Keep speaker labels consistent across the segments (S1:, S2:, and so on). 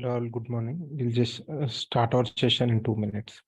S1: Hello, all. Good morning. We'll just start our session in 2 minutes.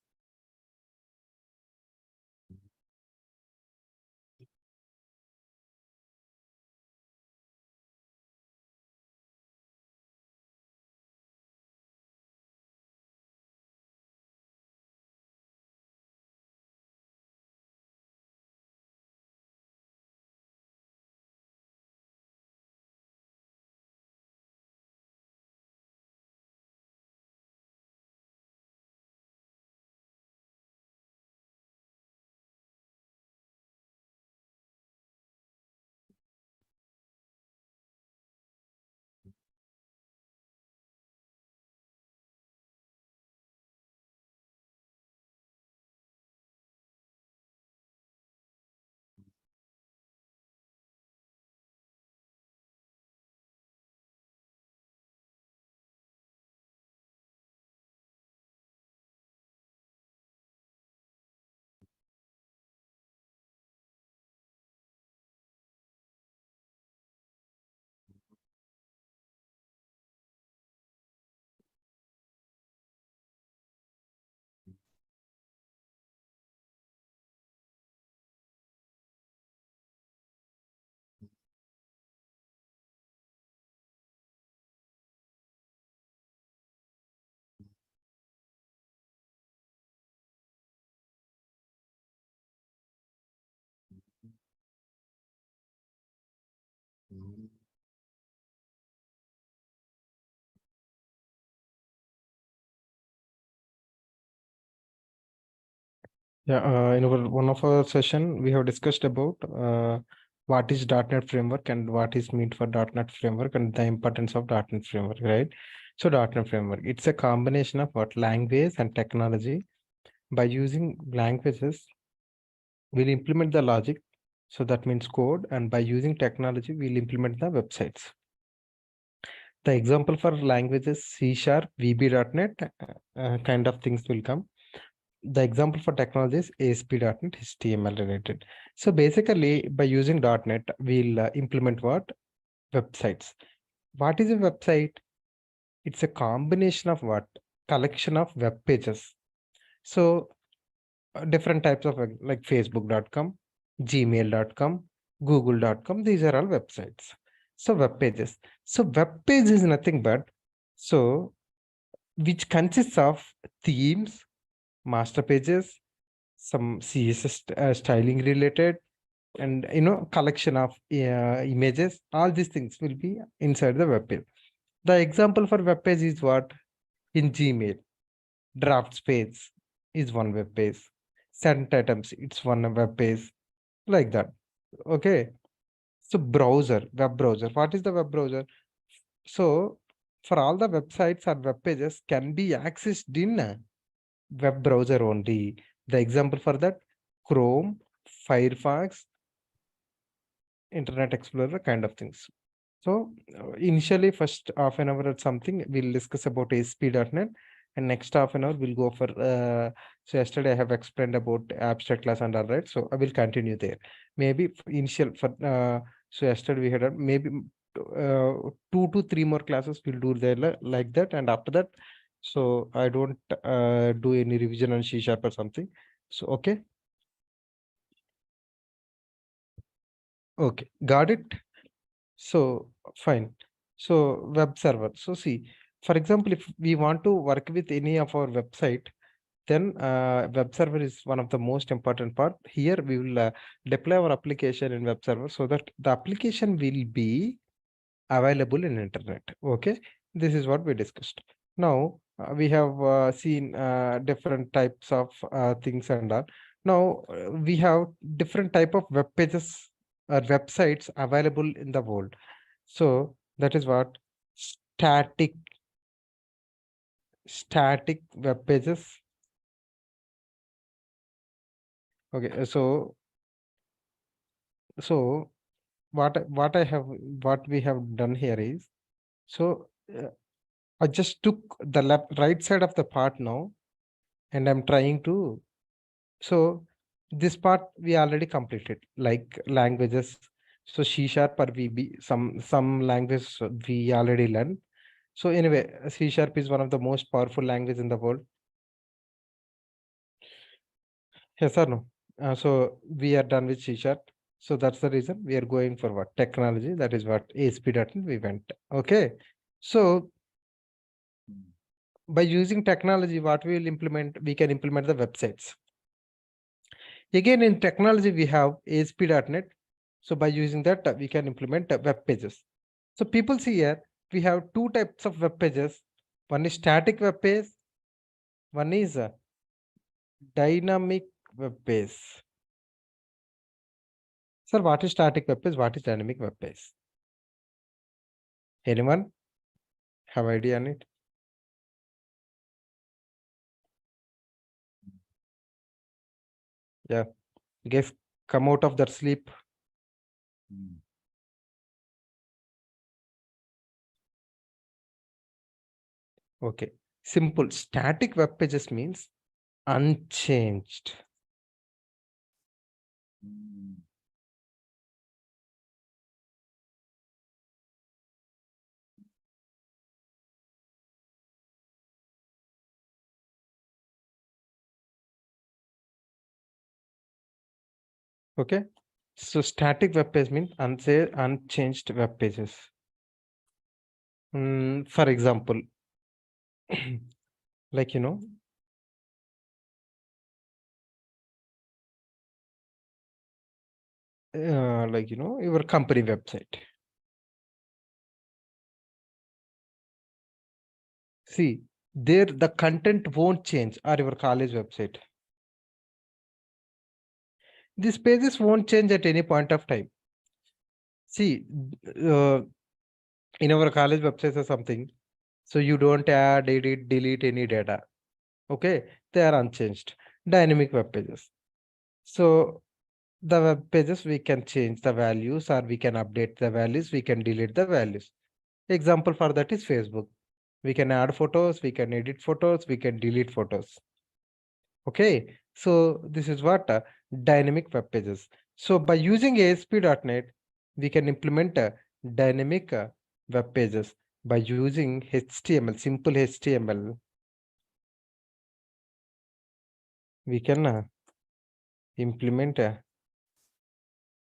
S1: Yeah, in one of our session, we have discussed about what is .NET framework and what is meant for .NET framework and the importance of .NET framework, right? So .NET framework, it's a combination of what language and technology. By using languages, we'll implement the logic. So that means code. And by using technology, we'll implement the websites. The example for languages C#, VB.NET kind of things will come. The example for technology is ASP.NET, HTML related. So basically, by using .NET, we'll implement what? Websites. What is a website? It's a combination of what? Collection of web pages. So different types of like Facebook.com, Gmail.com, Google.com. These are all websites. So web pages. So web page is nothing but which consists of themes, master pages, some CSS styling related, and collection of images. All these things will be inside the web page. The example for web page is what? In Gmail, drafts page is one web page. Sent items, it's one web page, like that. Okay. So browser, web browser. What is the web browser? So for all the websites or web pages can be accessed in a web browser only. The example for that, Chrome, Firefox, Internet Explorer kind of things. So initially first half an hour or something, we'll discuss about ASP.NET, and next half an hour we'll go for, so yesterday I have explained about abstract class and all, right? So I will continue there. Maybe initial for, so yesterday we had maybe 2 to 3 more classes we'll do there like that. And after that, so I don't do any revision on C# or something. So, okay. Okay, got it. So fine. So web server. So see, for example, if we want to work with any of our website, then web server is one of the most important part. Here we will deploy our application in web server so that the application will be available in internet. Okay, this is what we discussed. Now we have seen different types of things and all. Now we have different type of web pages or websites available in the world. So that is what static web pages. Okay, so what we have done here is, so I just took the right side of the part now, and I'm trying to, so this part we already completed, like languages. So C# or VB, some language we already learned. So anyway, C# is one of the most powerful language in the world. Yes or no? So we are done with C#. So that's the reason we are going for what? Technology. That is what ASP.NET we went. Okay. So by using technology, what we will implement, we can implement the websites. Again, in technology, we have ASP.NET. So by using that, we can implement web pages. So people see here, we have two types of web pages. One is static web page. One is dynamic web page. Sir, what is static web page? What is dynamic web page? Anyone have idea on it? Yeah, guess, come out of that sleep. Okay, simple. Static web pages means unchanged. Okay, so static web page means unchanged web pages. For example, like your company website. See, there the content won't change, or your college website. These pages won't change at any point of time. See, in our college websites or something, so you don't add, edit, delete any data. Okay, they are unchanged. Dynamic web pages. So the web pages, we can change the values, or we can update the values, we can delete the values. Example for that is Facebook. We can add photos, we can edit photos, we can delete photos. Okay, so this is what dynamic web pages. So by using ASP.NET, we can implement dynamic web pages by using HTML, simple HTML. We can implement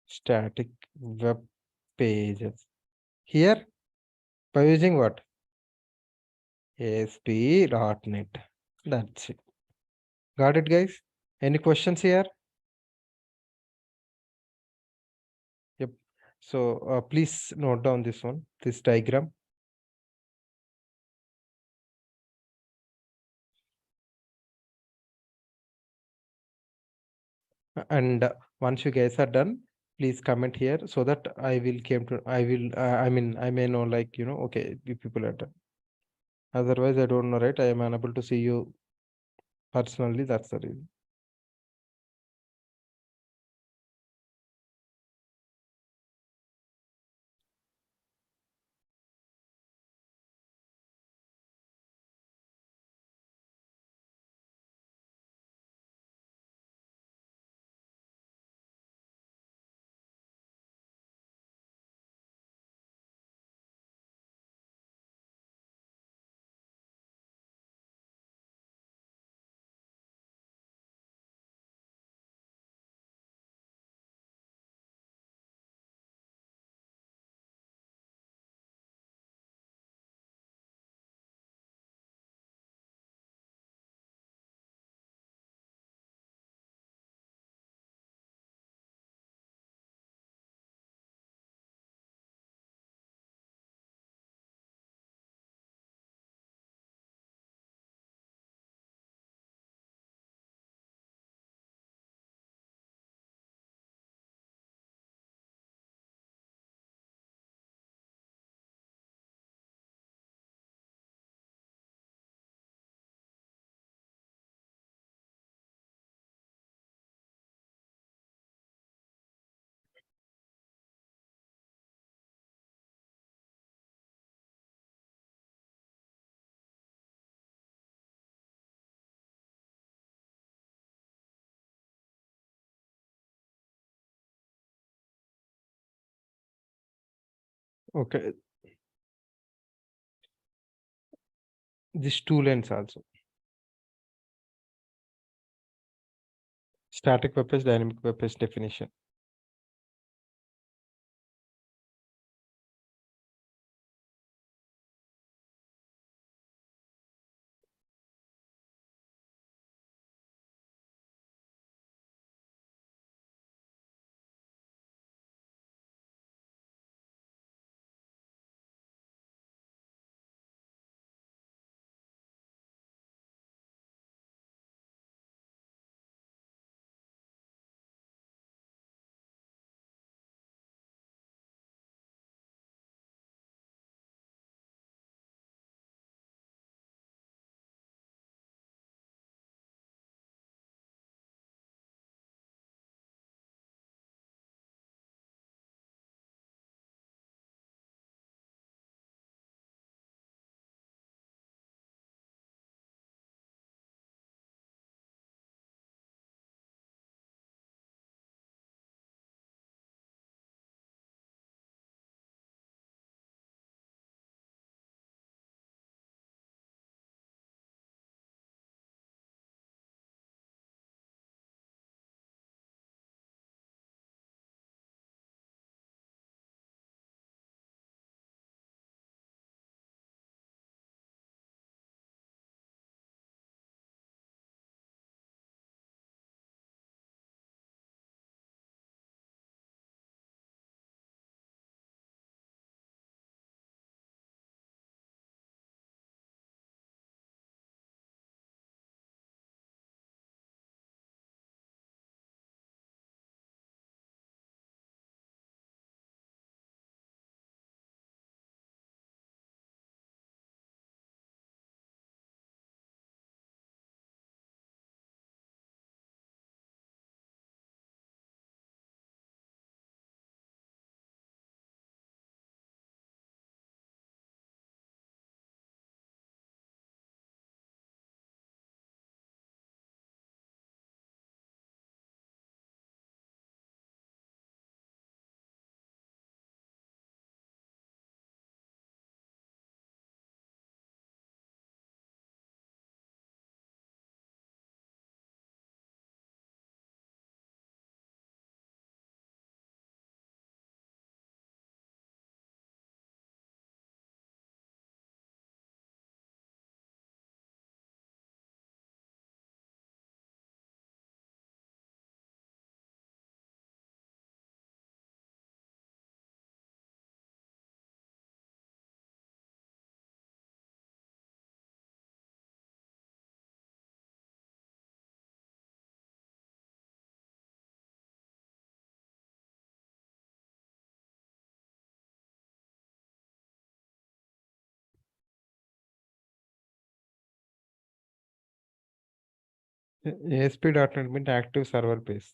S1: static web pages here by using what? ASP.NET. That's it. Got it, guys? Any questions here? Yep. So please note down this one, this diagram. And once you guys are done, please comment here so that I may know, like, okay, you people are done. Otherwise, I don't know, right? I am unable to see you personally. That's the reason. Okay. these two lines also. Static web page, dynamic web page definition. ASP.NET means active server base.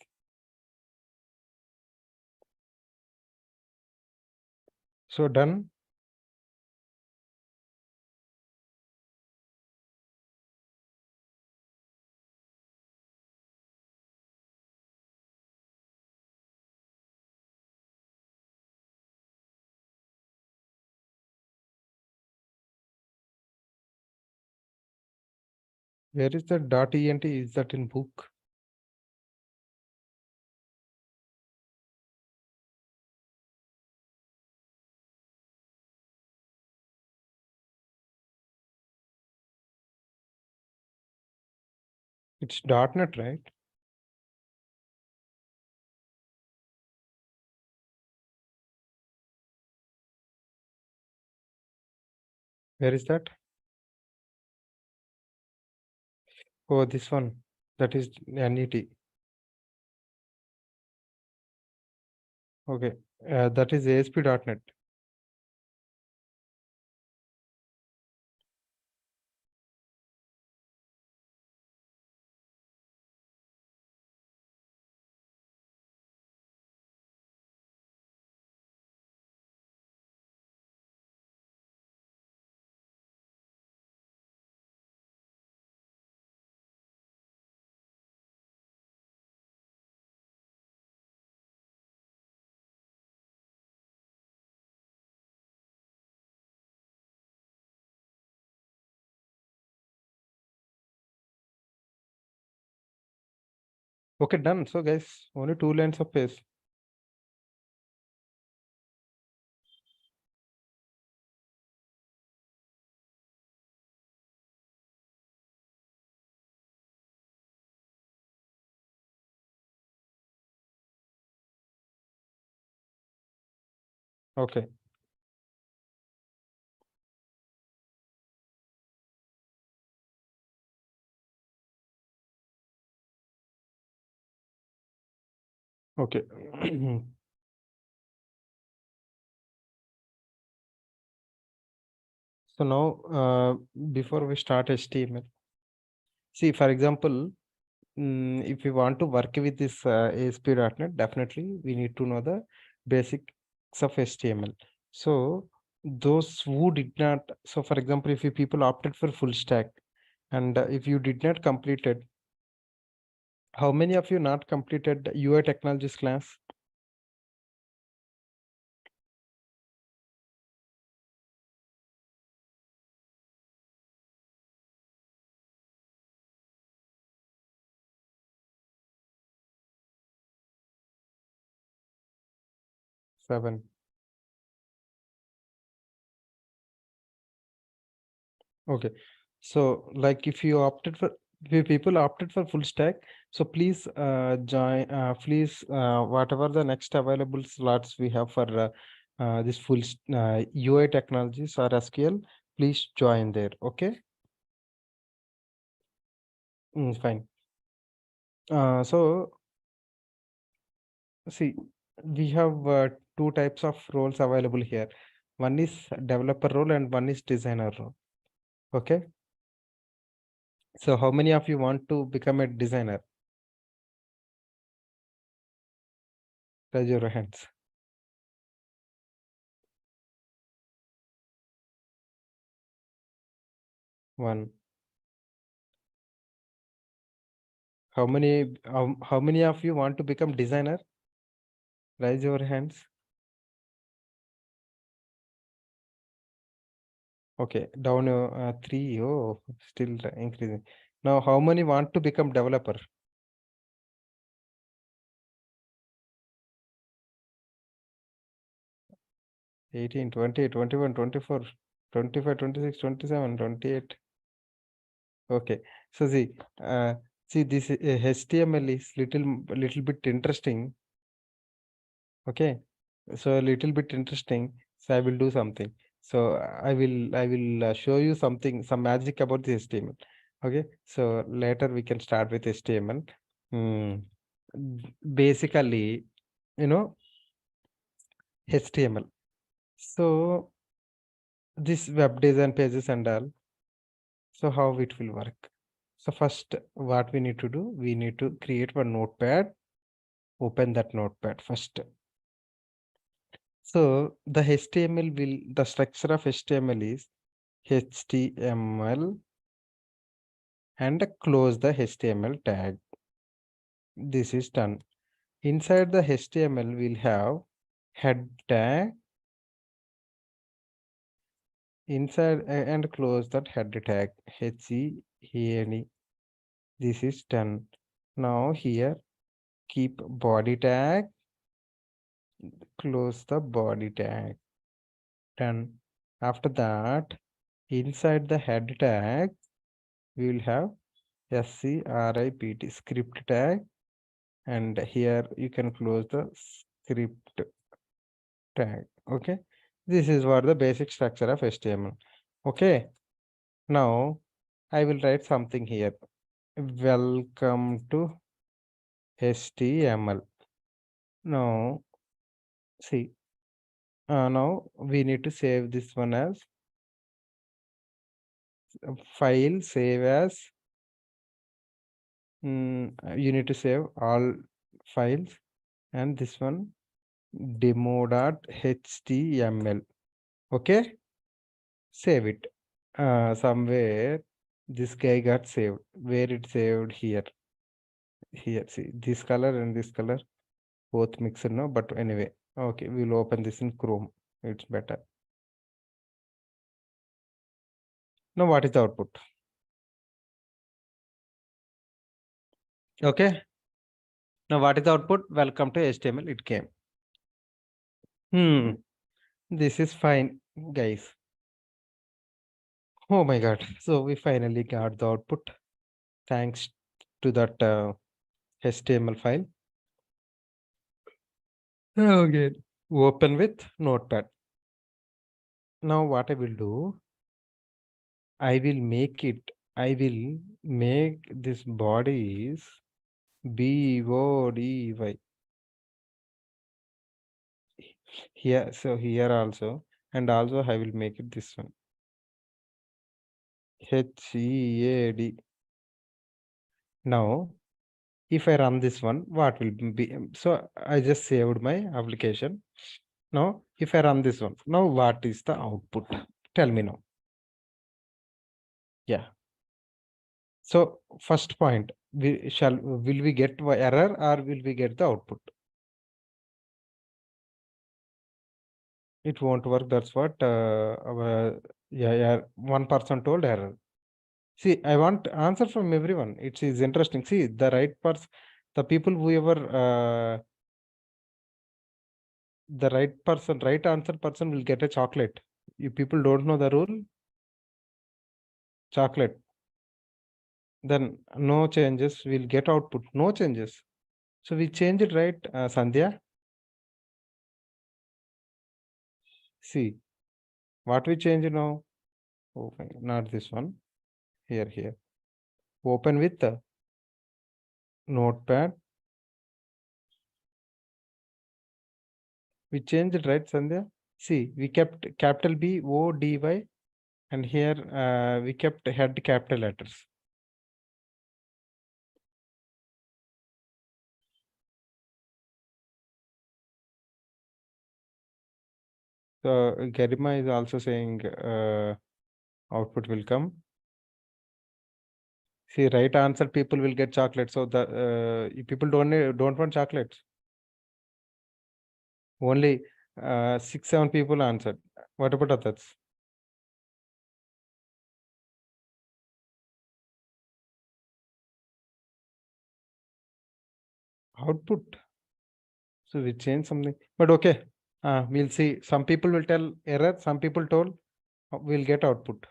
S1: So done. Where is the .ent? Is that in book? It's .NET, right? Where is that? Oh, this one. That is NET. Okay. That is ASP.NET. Okay, done. So guys, only 2 lines of page. Okay. Okay. So now, before we start HTML, see, for example, if we want to work with this ASP.NET, definitely we need to know the basics of HTML. So those who did not, so for example, if you people opted for full stack, and if you did not complete it, how many of you not completed UI technologies class? Seven. Okay. So like if you opted for, if you people opted for full stack, so please join, please whatever the next available slots we have for this UI technologies or SQL, please join there. Okay. Fine. So see, we have two types of roles available here. One is developer role and one is designer role. Okay. So how many of you want to become a designer? Raise your hands. One. How many of you want to become designer? Raise your hands. Okay, down three. Oh, still increasing. Now, how many want to become developer? 18, 20, 21, 24, 25, 26, 27, 28. Okay, so see this HTML is little bit interesting. Okay, so a little bit interesting. So I will do something. So I will show you some magic about the HTML. Okay, so later we can start with HTML. Hmm. Basically, you know, HTML. So this web design pages and all. So how it will work? So first, what we need to do, we need to create one notepad. Open that notepad first. So the structure of HTML is HTML and close the HTML tag. This is done. Inside the HTML, we'll have head tag inside and close that head tag HEAD. This is done. Now here keep body tag, close the body tag. Done. After that, inside the head tag, we will have script tag, and here you can close the script tag. Okay, this is what the basic structure of HTML. Okay, now I will write something here. Welcome to HTML. Now see, now we need to save this one as file, save as you need to save all files, and this one demo.html. Okay, save it. Somewhere this guy got saved. Where it saved? Here. Here, see, this color and this color both mixed now, but anyway, okay, we'll open this in Chrome. It's better. Now what is the output? Okay, Now, what is the output? Welcome to HTML. It came. This is fine, guys. Oh my God. So we finally got the output thanks to that HTML file. Okay. Open with Notepad. Now what I will do, I will make this body is BODY. Here, so here also, and also I will make it this one. HEAD. Now, if I run this one, what will be? So I just saved my application. Now, if I run this one, now what is the output? Tell me now. Yeah. So first point, will we get error or will we get the output? It won't work. That's what one person told error. See, I want answer from everyone. It is interesting. See, the right person, the people the right answer person will get a chocolate. You people don't know the rule. Chocolate. Then no changes. We'll get output. No changes. So we change it, right, Sandhya? See, what we change now? Okay, not this one. Here. Open with the Notepad. We changed it, right, Sandhya? See, we kept capital BODY, and here we kept head capital letters. So Garima is also saying output will come. See, right answer people will get chocolate. So the people don't want chocolates. Only 6-7 people answered. What about others? Output. So we change something, but okay. We'll see. Some people will tell error. Some people told we'll get output.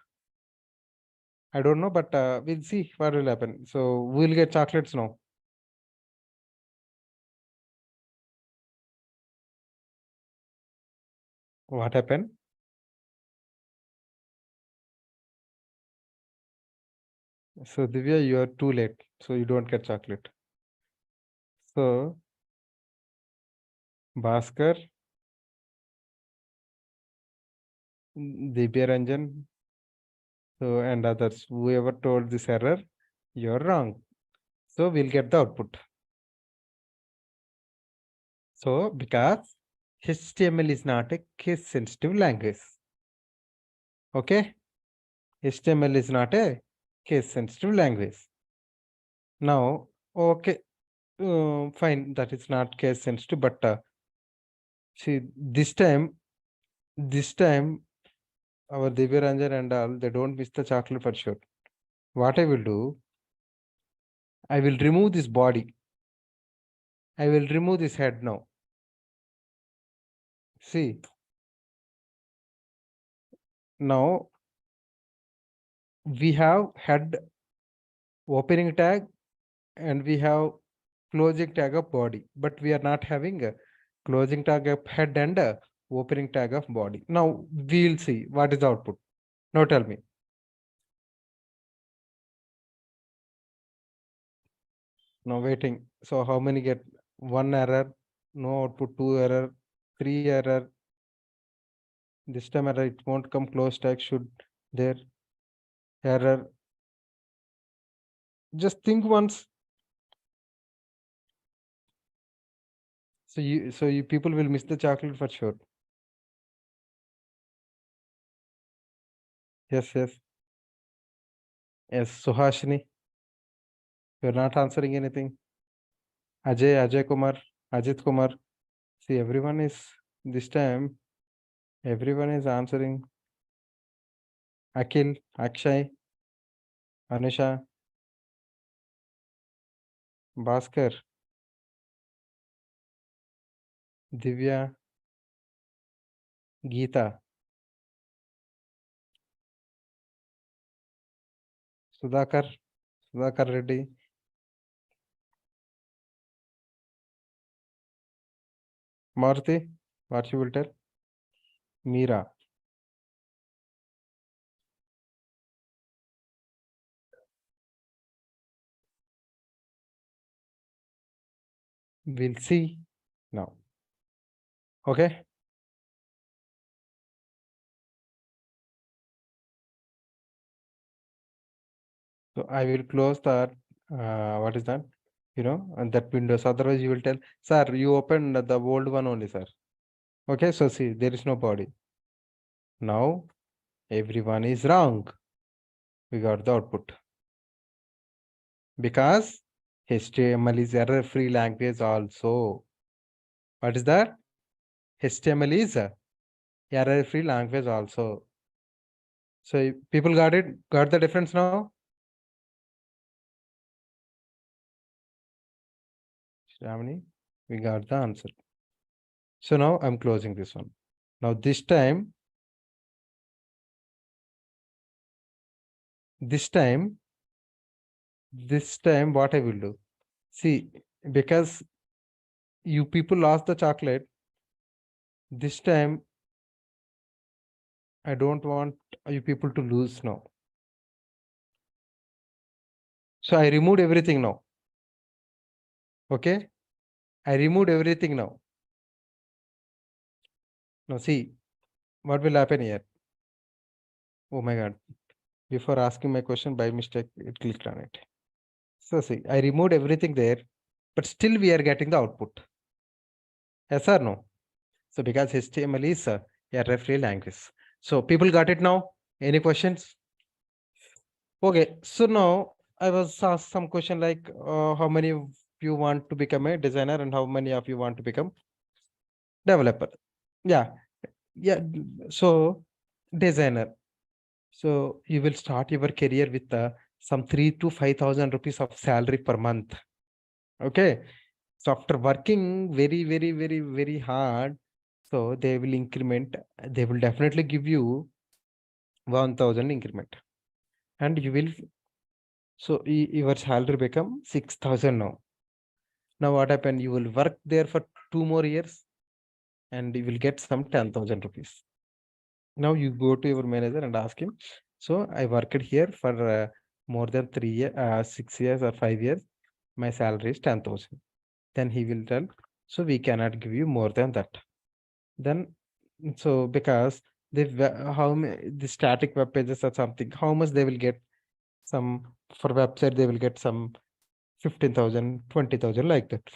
S1: I don't know, but we'll see what will happen. So we'll get chocolates now. What happened? So Divya, you are too late. So you don't get chocolate. So Bhaskar, Divya Ranjan, so and others, whoever told this error, you're wrong. So we'll get the output. So because HTML is not a case sensitive language. Okay? HTML is not a case sensitive language. Now, okay, fine, that is not case sensitive, but see, this time, our Divya Ranjan and all, they don't miss the chocolate for sure. What I will do, I will remove this body. I will remove this head now. See, now we have head opening tag and we have closing tag of body, but we are not having a closing tag of head and a opening tag of body. Now we'll see what is the output. Now tell me. Now waiting. So how many get? One error, no output, two error, three error. This time error, it won't come close tag, should there error. Just think once. So you people will miss the chocolate for sure. Yes. Yes, Suhashini. You're not answering anything. Ajay Kumar, Ajit Kumar. See, everyone is this time. Everyone is answering. Akhil, Akshay, Anisha, Bhaskar. Divya, Geeta, Sudhakar, Sudhakar Reddy, Maruti, what you will tell? Meera, we'll see now. Okay. So I will close that. What is that? And that windows. Otherwise, you will tell, sir, you opened the old one only, sir. Okay. So see, there is no body. Now everyone is wrong. We got the output because HTML is error-free language also. What is that? HTML is a error-free language also. So people got it? Got the difference now? Shravani, we got the answer. So now I'm closing this one. Now this time what I will do? See, because you people lost the chocolate, this time I don't want you people to lose now. So I removed everything now. Okay? I removed everything now. Now see, what will happen here? Oh my God. Before asking my question, by mistake, it clicked on it. So see, I removed everything there, but still we are getting the output. Yes or no? So because HTML is a error-free language. So people got it now? Any questions? Okay, so now I was asked some question like how many of you want to become a designer and how many of you want to become developer? Yeah, yeah. So designer. So you will start your career with some 3,000 to 5,000 rupees of salary per month. Okay. So after working very, very, very, very hard, so they will increment. They will definitely give you 1,000 increment, and you will. So your salary become 6,000 now. Now what happened? You will work there for 2 more years, and you will get some 10,000 rupees. Now you go to your manager and ask him. So I worked here for more than 3 years, 6 years or 5 years. My salary is 10,000. Then he will tell, so we cannot give you more than that. Then, so because the static web pages or something, how much they will get? Some for website they will get some 15,000, 20,000 like that.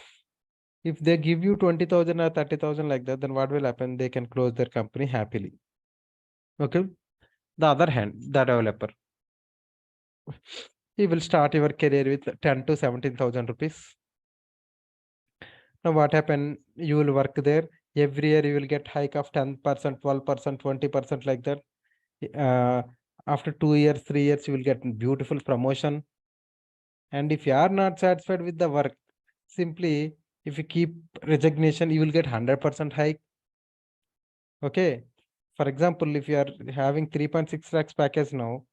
S1: If they give you 20,000 or 30,000 like that, then what will happen? They can close their company happily. Okay. The other hand, the developer, he will start your career with 10 to 17,000 rupees. Now what happened? You will work there. Every year you will get hike of 10%, 12%, 20% like that. After 2 years, 3 years, you will get beautiful promotion. And if you are not satisfied with the work, simply if you keep resignation, you will get 100% hike. Okay. For example, if you are having 3.6 lakhs package now,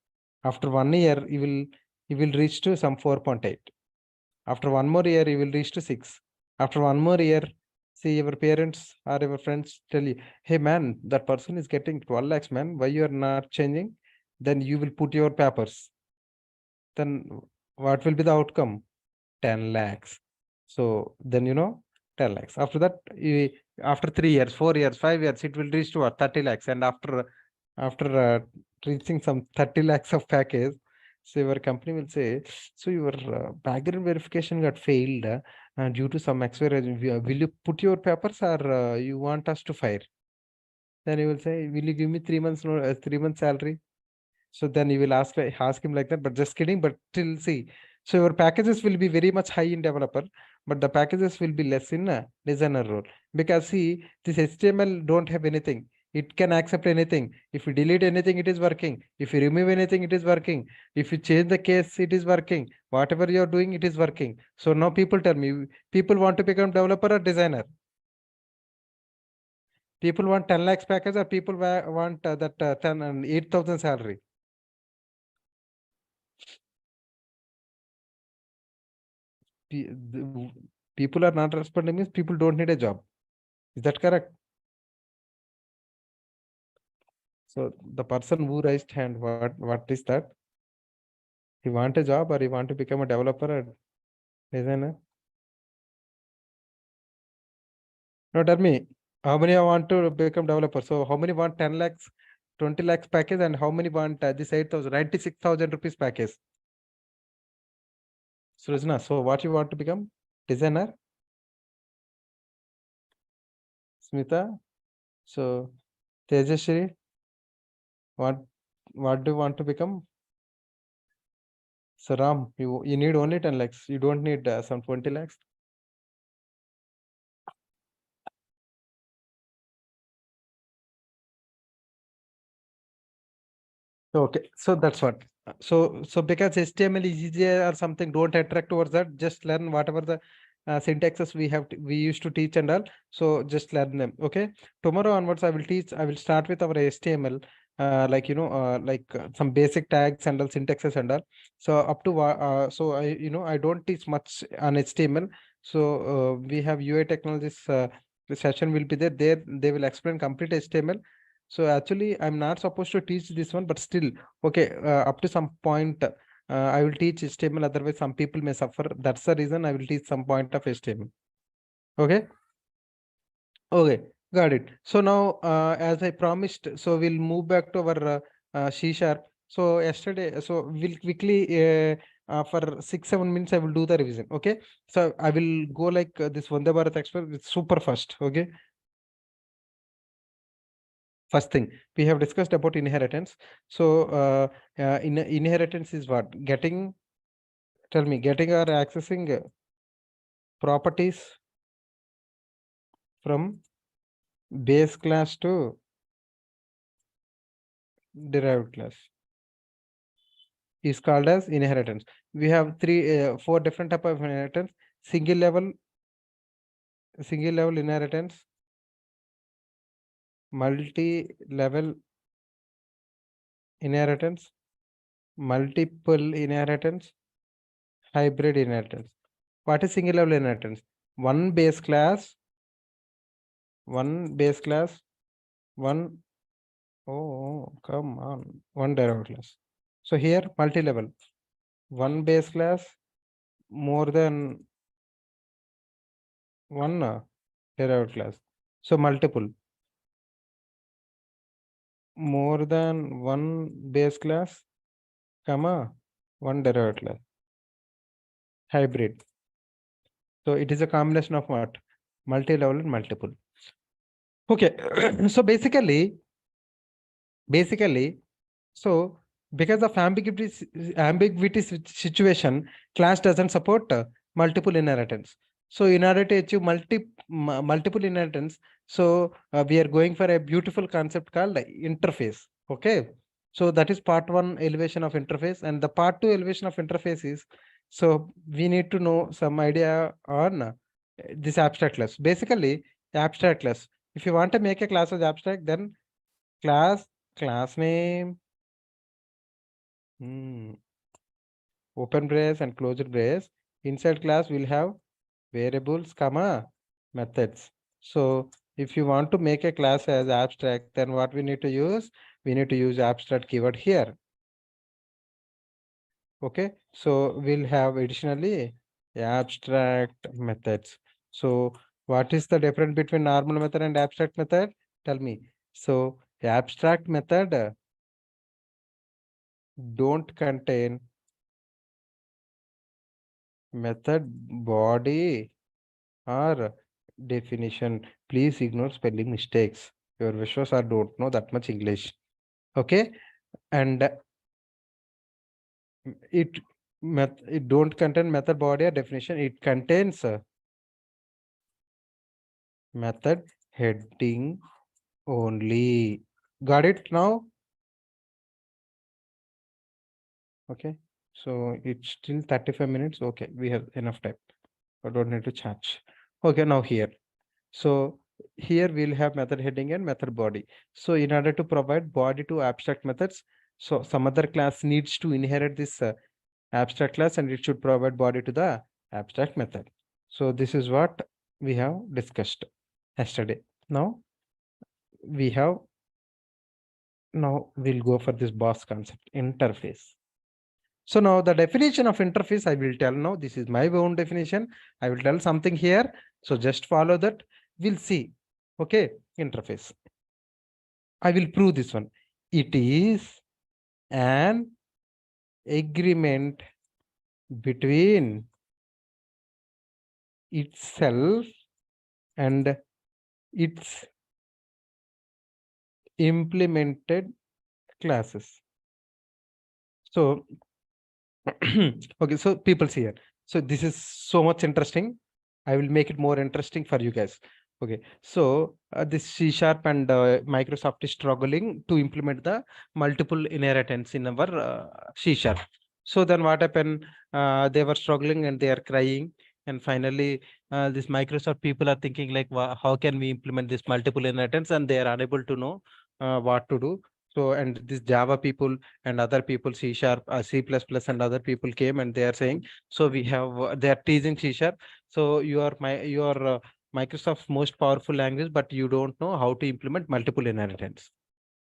S1: after 1 year, you will reach to some 4.8. After 1 more year, you will reach to 6. After 1 more year, see your parents or your friends tell you, hey man, that person is getting 12 lakhs, man. Why you are not changing? Then you will put your papers. Then what will be the outcome? 10 lakhs. So then 10 lakhs. After that, after 3 years, 4 years, 5 years, it will reach to what? 30 lakhs. And after reaching some 30 lakhs of package, so your company will say, so your background verification got failed due to some expiration. Will you put your papers or you want us to fire? Then you will say, will you give me 3 months 3 months salary? So then you will ask him like that, but just kidding. But still, see, so your packages will be very much high in developer, but the packages will be less in designer role. Because see, this HTML don't have anything. It can accept anything. If you delete anything, it is working. If you remove anything, it is working. If you change the case, it is working. Whatever you are doing, it is working. So now people tell me, people want to become developer or designer. People want 10 lakhs package, or people want that 10 and 8,000 salary? People are not responding means people don't need a job. Is that correct? So the person who raised hand, what is that? He want a job, or he want to become a developer or designer? No, tell me, how many want to become developer? So how many want 10 lakhs, 20 lakhs package, and how many want this 8,000, 96,000 rupees package? Srujna, so what you want to become? Designer? Smita? So Tejashri, what do you want to become? So Ram, you need only 10 lakhs. You don't need some 20 lakhs. Okay, so that's what. So because HTML is easier or something, don't attract towards that. Just learn whatever the syntaxes we used to teach and all. So just learn them. Okay. Tomorrow onwards, I will teach. I will start with our HTML, like some basic tags and all, syntaxes and all. So up to so I don't teach much on HTML. So we have UI technologies. The session will be there. There they will explain complete HTML. So actually, I'm not supposed to teach this one, but still, okay, up to some point, I will teach HTML. Otherwise, some people may suffer. That's the reason I will teach some point of HTML. Okay. Okay, got it. So now, as I promised, so we'll move back to our C sharp. So yesterday, so we'll quickly for 6-7 minutes, I will do the revision. Okay. So I will go like this Vande Bharat Express with super fast. Okay. First thing we have discussed about inheritance. So inheritance is what? Tell me, getting or accessing properties from base class to derived class is called as inheritance. We have four different type of inheritance: single level inheritance, multi-level inheritance, multiple inheritance, hybrid inheritance. What is single level inheritance? One base class, one come on, one derived class. So here multi-level, one base class, more than one derived class. So multiple, more than one base class, comma, one derived class. Hybrid. So it is a combination of what? Multi-level and multiple. Okay, so basically, so because of ambiguity situation, class doesn't support multiple inheritance. So in order to achieve multiple inheritance, so we are going for a beautiful concept called interface. Okay, so that is part one, elevation of interface, and the part two elevation of interface is, so we need to know some idea on this abstract class. Basically, abstract class. If you want to make a class as abstract, then class name, open brace and closed brace. Inside class will have variables, comma, methods. So if you want to make a class as abstract, then what we need to use? We need to use abstract keyword here. Okay, so we'll have additionally abstract methods. So what is the difference between normal method and abstract method? Tell me. So abstract method don't contain method body or definition. Please ignore spelling mistakes. Your visuals are don't know that much English. Okay, and it don't contain method body or definition. It contains method heading only. Got it now? Okay, so it's still 35 minutes. Okay, we have enough time. I don't need to charge. Okay, now here. So here we'll have method heading and method body. So in order to provide body to abstract methods, so some other class needs to inherit this abstract class and it should provide body to the abstract method. So this is what we have discussed yesterday. Now we have, now we'll go for this boss concept, interface. So now the definition of interface, I will tell now, this is my own definition. I will tell something here. So just follow that. We'll see. Okay, interface. I will prove this one. It is an agreement between itself and its implemented classes. So okay, so people's here. So this is so much interesting. I will make it more interesting for you guys. Okay, so this C# and Microsoft is struggling to implement the multiple inheritance in our C#. So then what happened? They were struggling and they are crying. And finally, this Microsoft people are thinking like, how can we implement this multiple inheritance? And they are unable to know what to do. So, and this Java people and other people, C#, C++ and other people came and they are saying, so we have, they are teasing C#. So you are Microsoft's most powerful language, but you don't know how to implement multiple inheritance.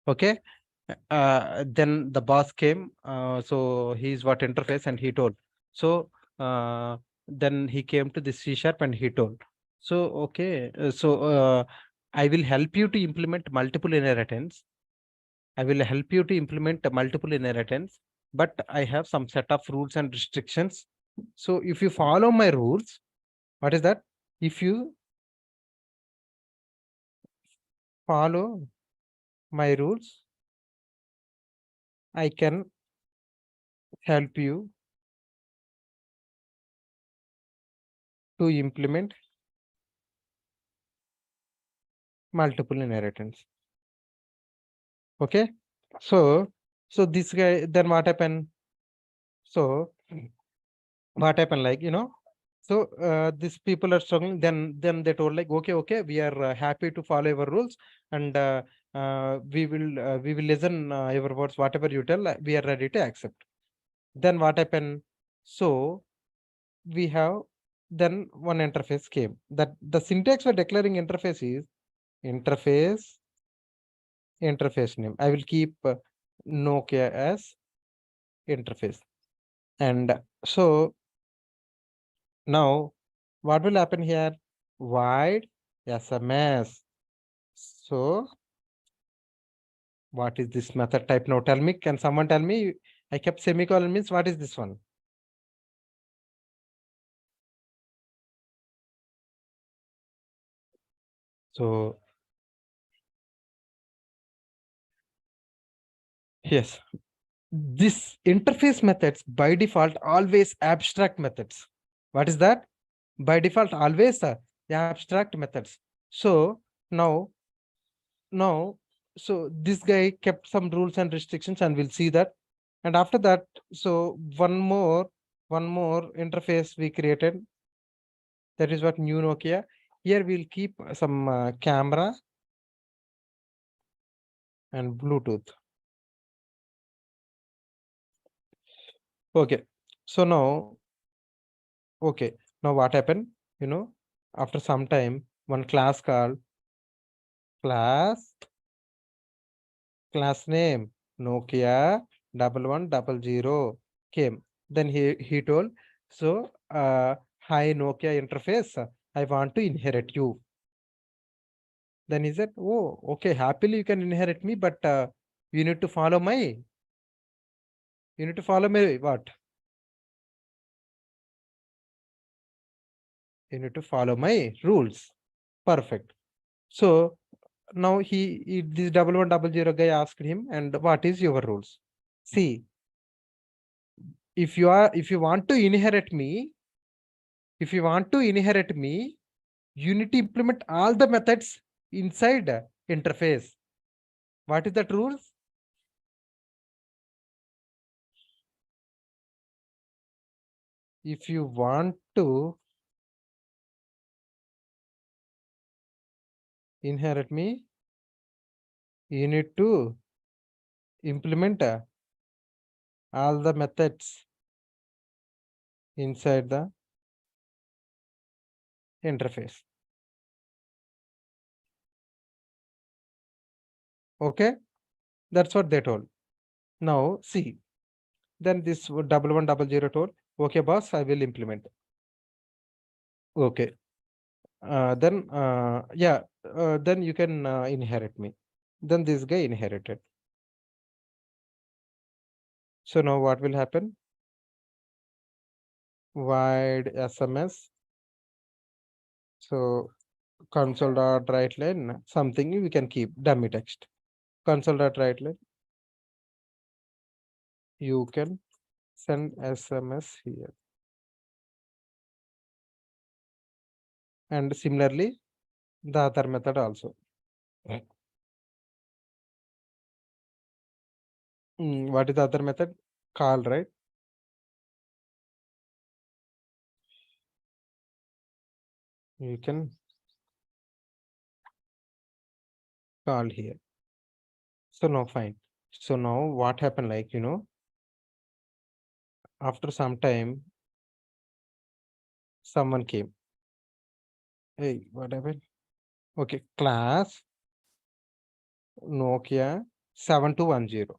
S1: Okay. Then the boss came. So he's what interface and he told. So then he came to the C# and he told. So, okay. I will help you to implement multiple inheritance. I will help you to implement multiple inheritance, but I have some set of rules and restrictions. So if you follow my rules, what is that? If you follow my rules, I can help you to implement multiple inheritance. Okay. So this guy, then what happened? So what happened, like, so these people are struggling, then they told like, okay, we are happy to follow your rules, and we will listen your words, whatever you tell, we are ready to accept. Then what happened? So we have, then one interface came. That the syntax for declaring interface is interface name. I will keep Nokia as interface. And so now what will happen here? Void SMS. So what is this method type now? Tell me, can someone tell me? I kept semicolon means what is this one? So yes, this interface methods by default always abstract methods. What is that? By default always the abstract methods. So now, so this guy kept some rules and restrictions, and we'll see that. And after that, so one more interface we created. That is what new Nokia. Here we'll keep some camera and Bluetooth. Okay. So now, okay. Now what happened? After some time, one class called class name Nokia 1100 came. Then he told, so hi Nokia interface, I want to inherit you. Then he said, oh, okay, happily you can inherit me, but you need to follow my what? You need to follow my rules. Perfect. So now this 1100 guy asked him, and what is your rules? See, if you want to inherit me, you need to implement all the methods inside interface. What is that rules? If you want to inherit me, you need to implement all the methods inside the interface. Okay, that's what they told. Now see, then this 1100 told, okay boss, I will implement. Okay, then yeah, then you can inherit me. Then this guy inherited. So now what will happen? Void SMS. So console dot write line, something we can keep dummy text. Console dot write line, you can send SMS here. And similarly, the other method also. What is the other method? Call, right? You can call here. So now fine. So now what happened, like, after some time, someone came. Hey, what happened? Okay, class Nokia 7210.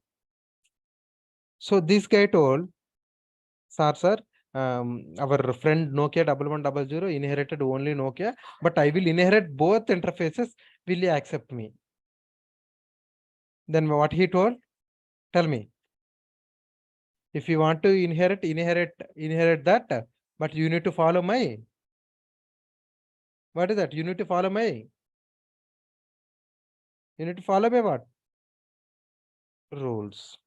S1: So this guy told, sir, our friend Nokia 1100 inherited only Nokia, but I will inherit both interfaces. Will you accept me? Then what he told? Tell me. If you want to inherit that, but you need to follow my. What is that? You need to follow my. You need to follow my what? Rules.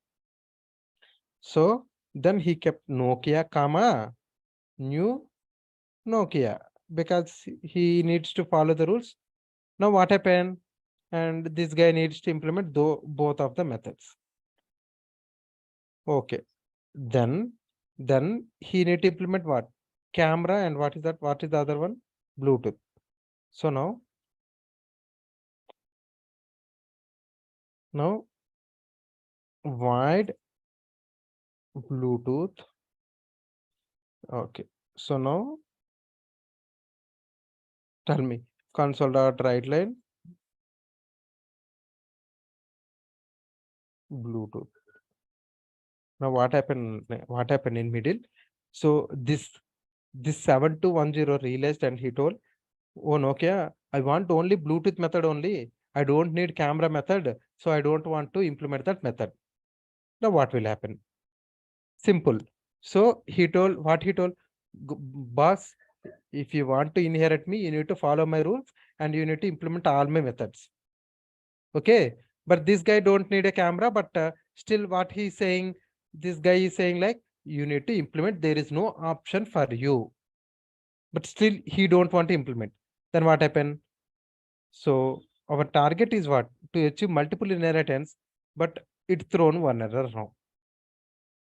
S1: So then he kept Nokia, comma, new Nokia, because he needs to follow the rules. Now what happened? And this guy needs to implement both of the methods. Okay. Then he need to implement what? Camera, and what is that? What is the other one? Bluetooth. So now void Bluetooth. Okay. So now tell me, console dot write line Bluetooth. Now what happened? What happened in middle? So this 7210 realized, and he told, oh Nokia, I want only Bluetooth method only. I don't need camera method. So I don't want to implement that method. Now what will happen? Simple. So he told, what he told, boss, if you want to inherit me, you need to follow my rules and you need to implement all my methods. Okay. But this guy don't need a camera, but still what he's saying, this guy is saying like, you need to implement, there is no option for you. But still he don't want to implement. Then what happened? So our target is what? To achieve multiple inheritance, but it's thrown one error now.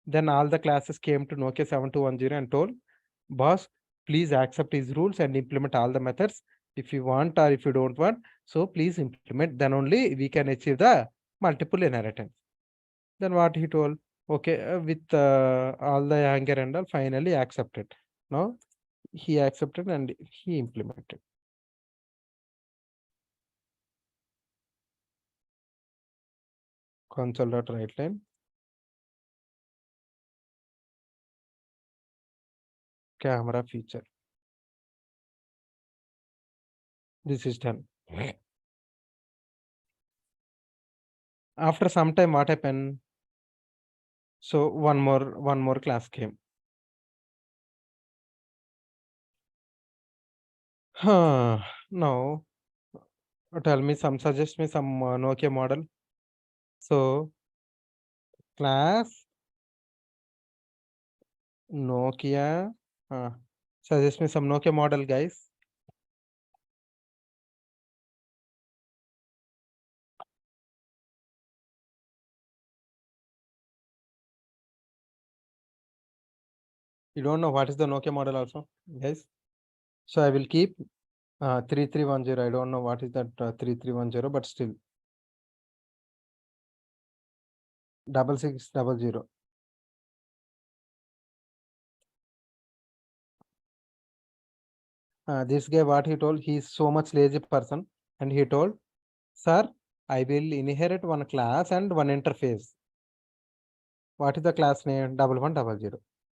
S1: Then all the classes came to Nokia 7210 and told, boss, please accept his rules and implement all the methods. If you want or if you don't want, so please implement. Then only we can achieve the multiple inheritance. Then what he told, okay, with all the anger and all, finally accepted. Now he accepted and he implemented. Console.write line. Camera feature. This is done. After some time, what happened? So one more class came. Now tell me some, suggest me some Nokia model. So class Nokia, suggest me some Nokia model, guys. You don't know what is the Nokia model also, guys. So I will keep 3310. I don't know what is that 3310, but still 6600. This guy, what he told, he is so much lazy person, and he told, sir, I will inherit one class and one interface. What is the class name? 1100.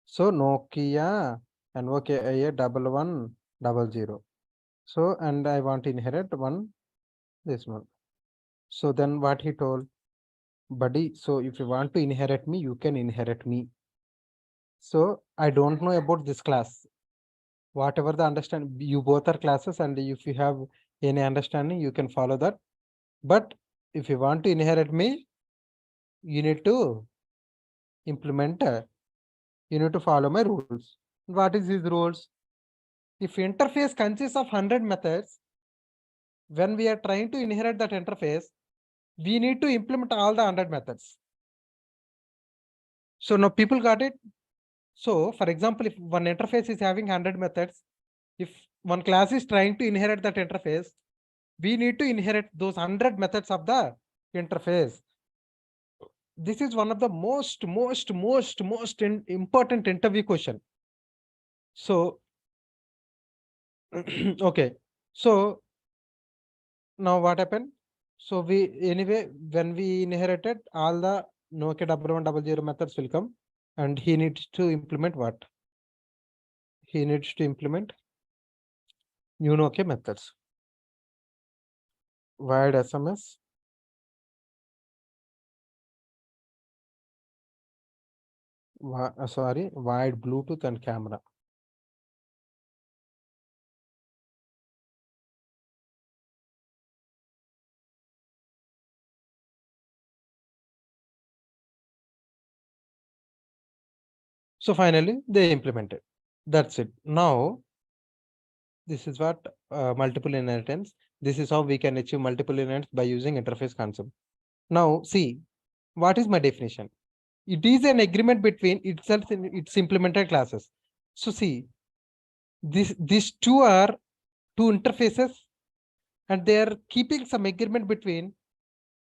S1: So Nokia and okay, 1100. So, and I want to inherit this one. So then what he told, buddy, so if you want to inherit me, you can inherit me. So I don't know about this class. Whatever the understand, you both are classes, and if you have any understanding, you can follow that. But if you want to inherit me, you need to implement, you need to follow my rules. What is these rules? If interface consists of 100 methods, when we are trying to inherit that interface, we need to implement all the 100 methods. So now people got it. So for example, if one interface is having 100 methods, if one class is trying to inherit that interface, we need to inherit those 100 methods of the interface. This is one of the most important interview question. So okay, so now what happened? So we anyway, when we inherited, all the Nokia 1100 methods will come, and he needs to implement what? He needs to implement new Nokia methods. Wired SMS, wired Bluetooth and camera. So finally they implemented. That's it. Now this is what multiple inheritance. This is how we can achieve multiple inheritance by using interface concept. Now see, what is my definition? It is an agreement between itself and its implemented classes. So see, these two are two interfaces, and they are keeping some agreement between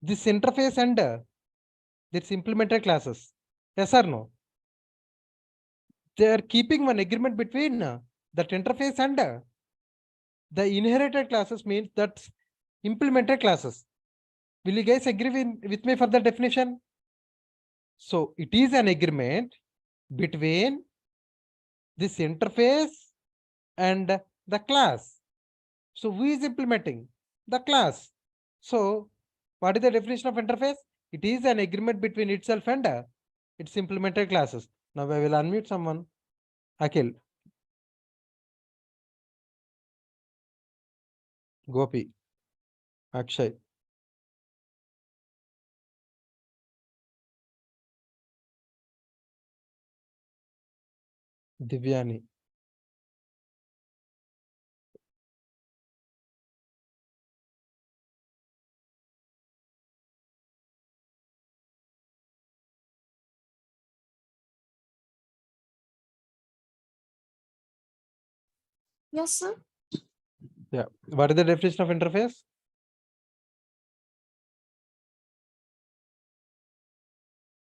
S1: this interface and its implemented classes. Yes or no? They are keeping one agreement between that interface and the inherited classes, means that implemented classes. Will you guys agree with me for the definition? So it is an agreement between this interface and the class. So who is implementing? The class. So what is the definition of interface? It is an agreement between itself and its implemented classes. Now I will unmute someone. Akhil. Gopi. Akshay. Divyani.
S2: Yes, sir.
S1: Yeah. What is the definition of interface?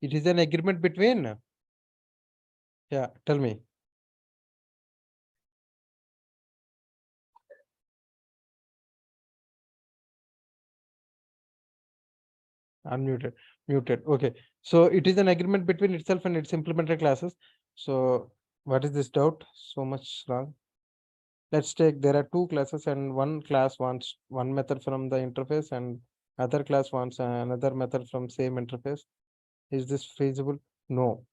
S1: It is an agreement between. Yeah, tell me. Unmuted. Muted. Okay. So it is an agreement between itself and its implemented classes. So what is this doubt? So much wrong. Let's take, there are two classes, and one class wants one method from the interface, and other class wants another method from same interface. Is this feasible? No.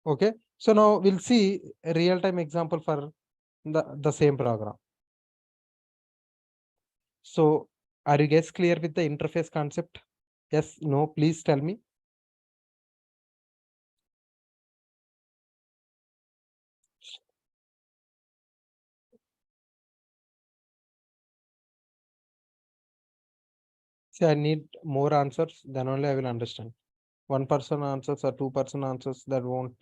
S1: Okay. So now we'll see a real-time example for the same program. So are you guys clear with the interface concept? Yes, no, please tell me. See, I need more answers, then only I will understand. One person answers or two person answers, that won't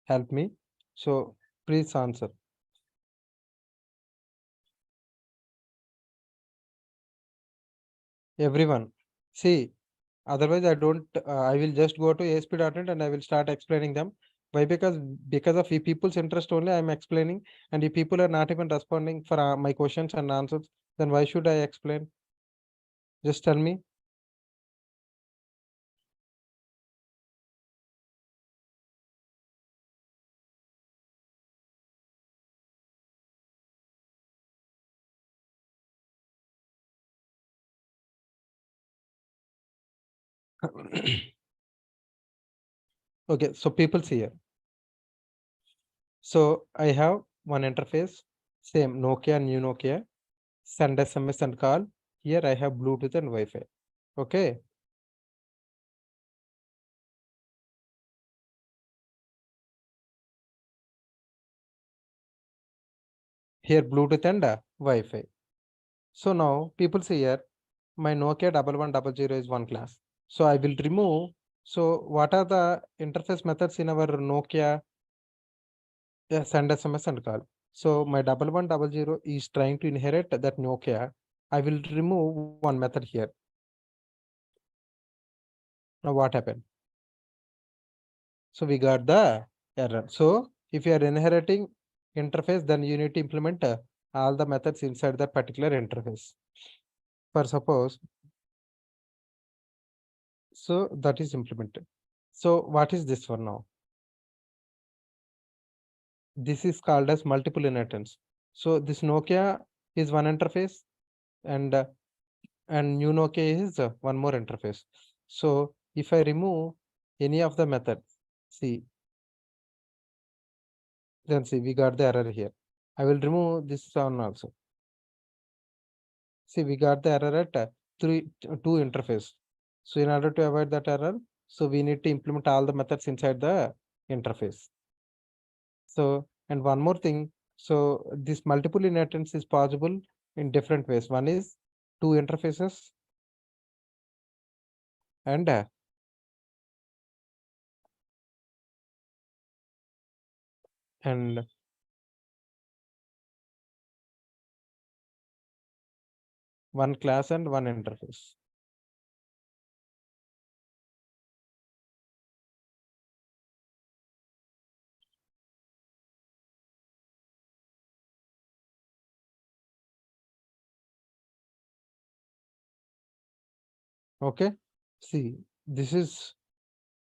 S1: help me. So please answer. everyone. See, otherwise I don't, I will just go to ASP.NET and I will start explaining them. Why? Because of the people's interest only I'm explaining, and if people are not even responding for my questions and answers, then why should I explain? Just tell me. Okay, so people see here. So I have one interface, same Nokia, new Nokia, send SMS and call. Here I have Bluetooth and Wi-Fi. Okay. Here Bluetooth and Wi-Fi. So now people see here, my Nokia 1100 is one class. So I will remove. So what are the interface methods in our Nokia? Yeah, send SMS and call. So my 1100 is trying to inherit that Nokia. I will remove one method here. Now what happened? So we got the error. So if you are inheriting interface, then you need to implement all the methods inside that particular interface. For suppose, so that is implemented. So what is this one now? This is called as multiple inheritance. So this Nokia is one interface, and new Nokia is one more interface. So if I remove any of the methods, see, then see we got the error here. I will remove this one also. See, we got the error at two interface. So in order to avoid that error, so we need to implement all the methods inside the interface. So, and one more thing, so this multiple inheritance is possible in different ways. One is two interfaces and one class and one interface. Okay. See, this is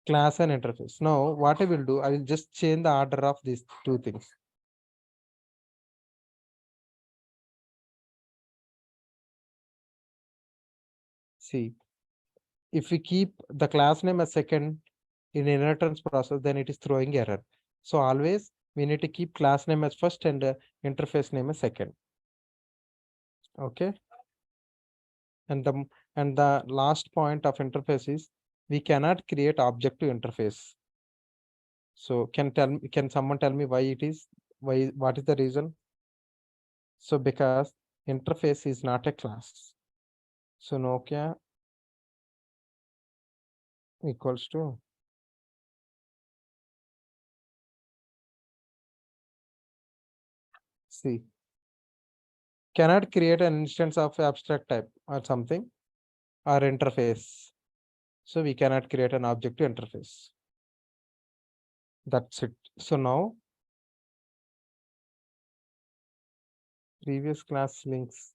S1: class and interface. Now, what I will do, I will just change the order of these two things. See, if we keep the class name as second in inheritance process, then it is throwing error. So always we need to keep class name as first and interface name as second. Okay. And the last point of interface is we cannot create object to interface. So can someone tell me why it is? What is the reason? So because interface is not a class. So Nokia equals to C. Cannot create an instance of abstract type or something or interface. So we cannot create an object to interface. That's it. So now previous class links.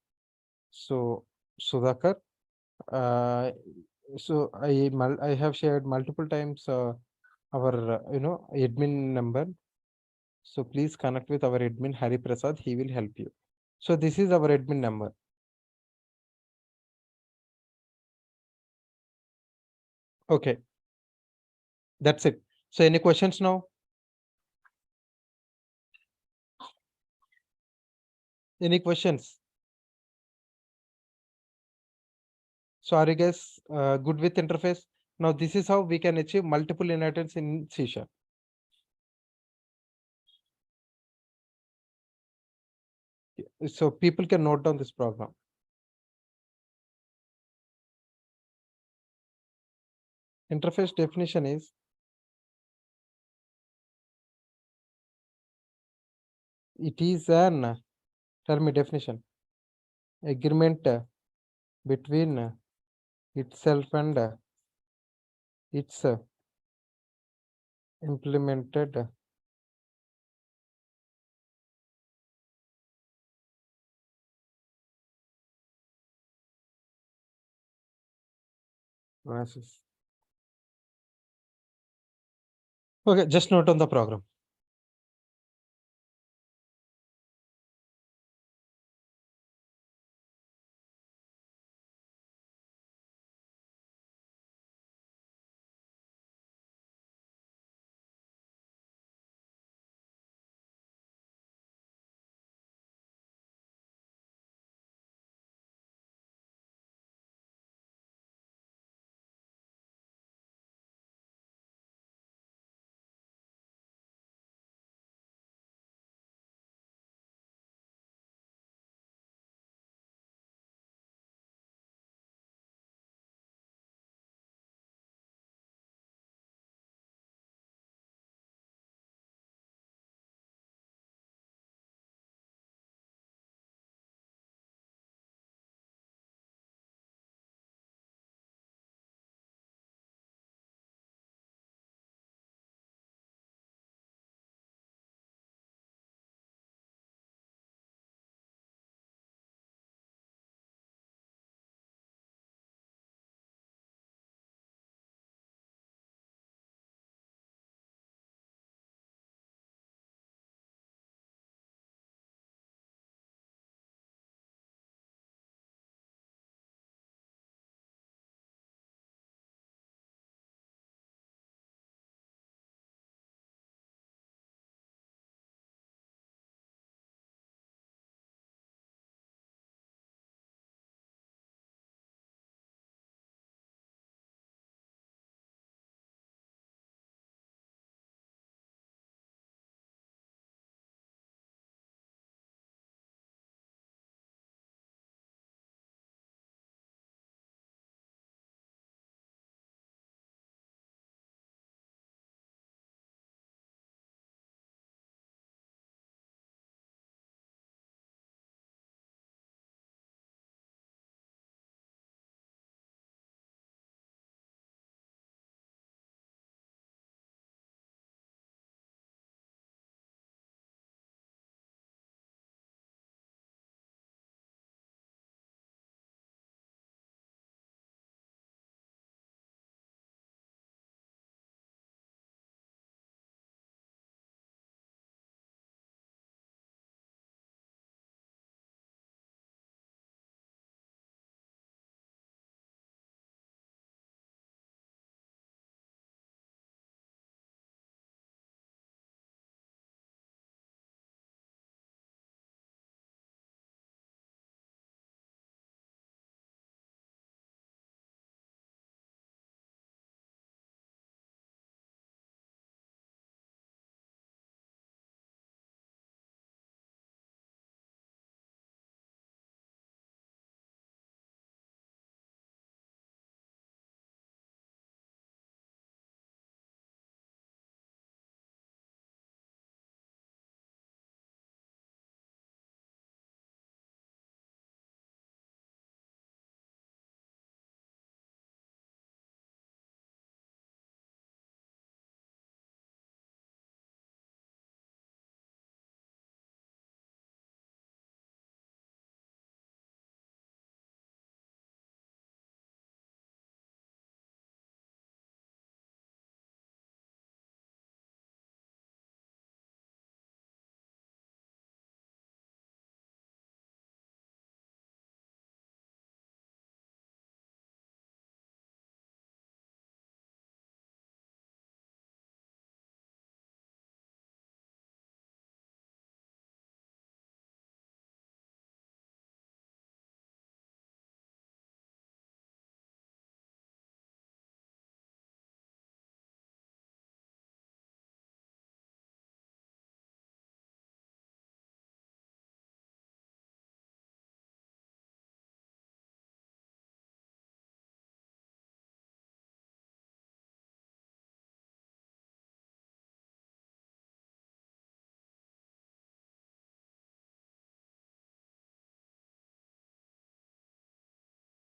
S1: So Sudhakar, uh, so I have shared multiple times our admin number. So please connect with our admin Hari Prasad. He will help you. So this is our admin number. Okay, that's it. So any questions now? Any questions? So are you guys good with interface? Now this is how we can achieve multiple inheritance in C#. So people can note down this program. Interface definition is it is an, tell me definition, agreement between itself and its implemented process. Okay, just note on the program.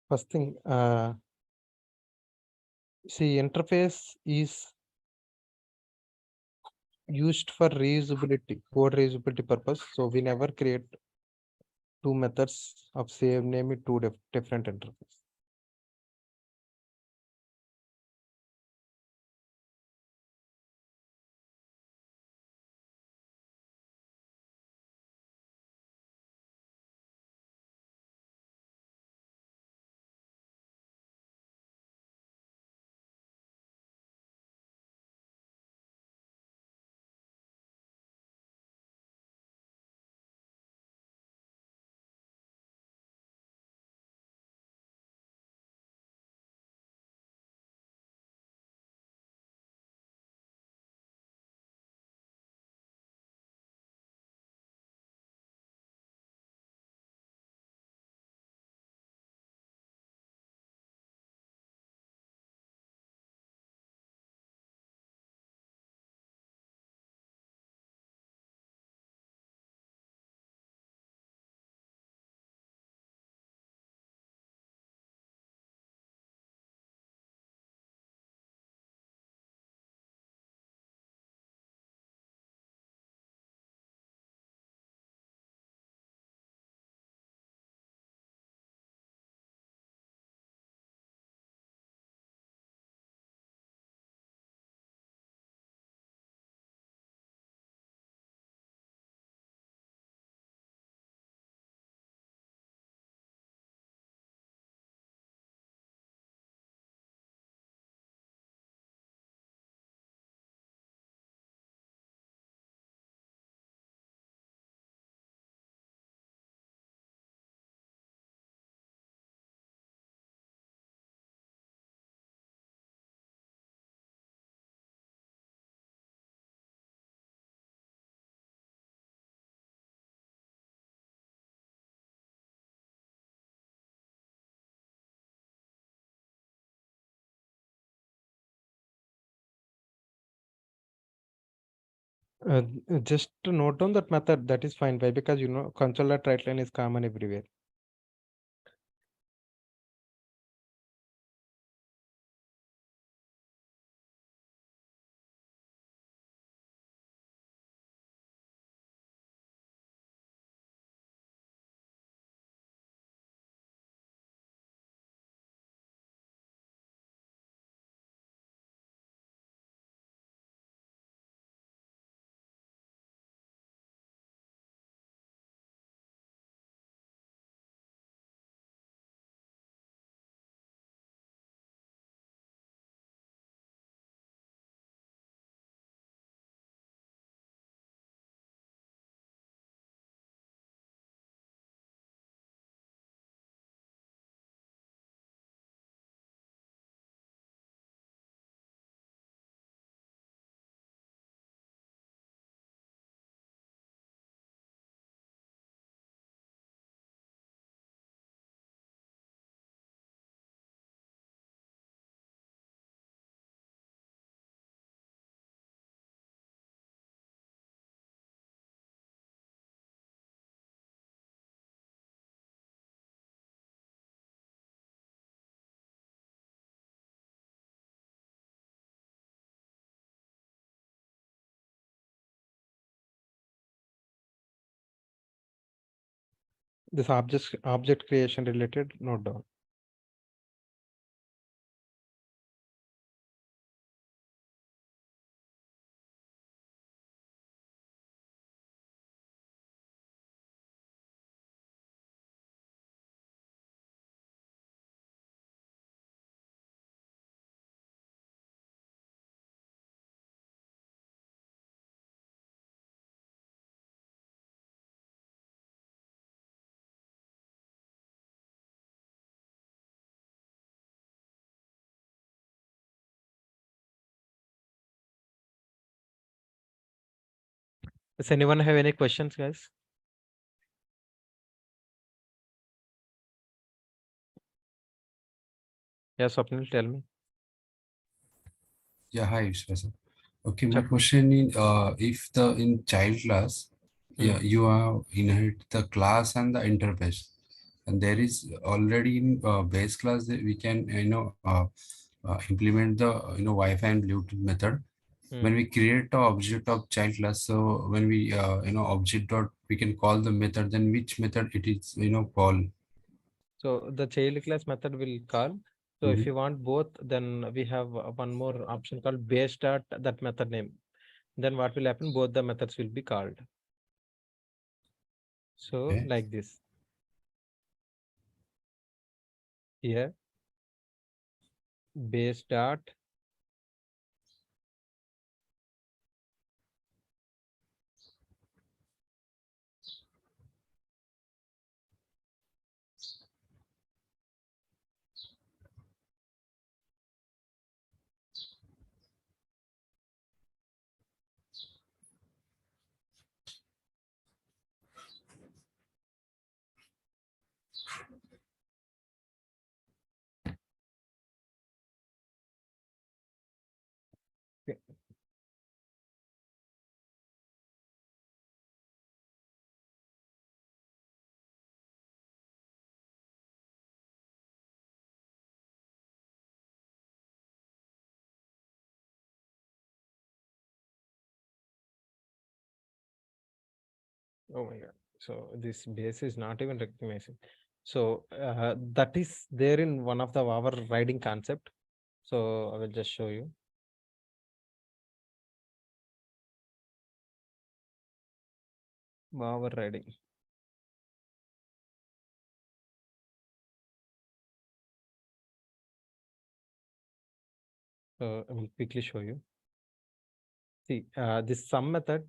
S1: First thing, See, interface is used for reusability, code reusability purpose. So we never create two methods of same name in two different interface. Just to note down that method, that is fine. Why? Because console.writeLine is common everywhere. This object creation related, note down. Does anyone have any questions, guys? Yes, Swapnil, tell me.
S2: Yeah, hi, Vishwas. Okay, my
S1: Chap-
S2: question is, if the in child class, yeah,
S1: Hmm.
S2: you have inherit the class and the interface, and there is already in base class that we can, implement the Wi-Fi and Bluetooth method, when we create a object of child class, so when we object dot, we can call the method, then which method it is call.
S1: So the child class method will call. So if
S2: Mhm.
S1: you want both, then we have one more option called base dot that method name. Then what will happen? Both the methods will be called. So
S2: Okay.
S1: like this here, base dot oh my god. So this base is not even recognizing. So that is there in one of the our writing concept. So I will just show you. Overriding. So I will quickly show you. See, this sum method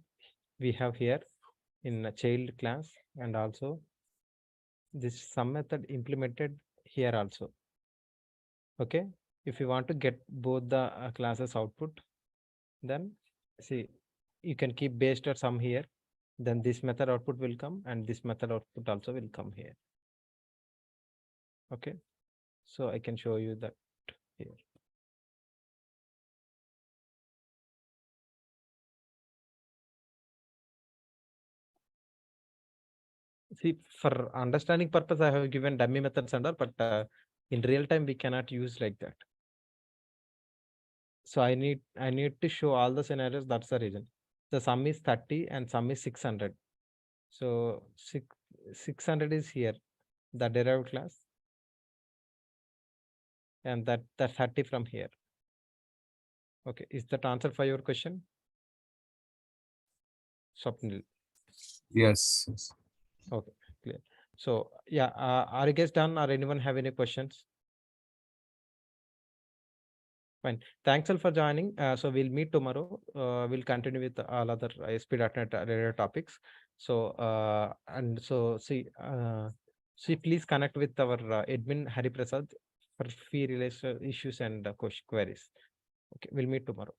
S1: we have here in a child class, and also this sum method implemented here also. Okay. If you want to get both the classes output, then see, you can keep based or sum here. Then this method output will come, and this method output also will come here. Okay. So I can show you that here. See, for understanding purpose, I have given dummy methods under, but in real time, we cannot use like that. So I need to show all the scenarios. That's the reason. The sum is 30 and sum is 600. So 600 is here, the derived class, and that 30 from here. Okay, is that answer for your question, Swapnil?
S2: Yes. Yes.
S1: Okay, clear. So yeah, are you guys done, or anyone have any questions? Fine. Thanks all for joining. So we'll meet tomorrow. We'll continue with all other ASP.NET related topics. So and so see, please connect with our admin Hari Prasad for fee related issues and queries. Okay, we'll meet tomorrow.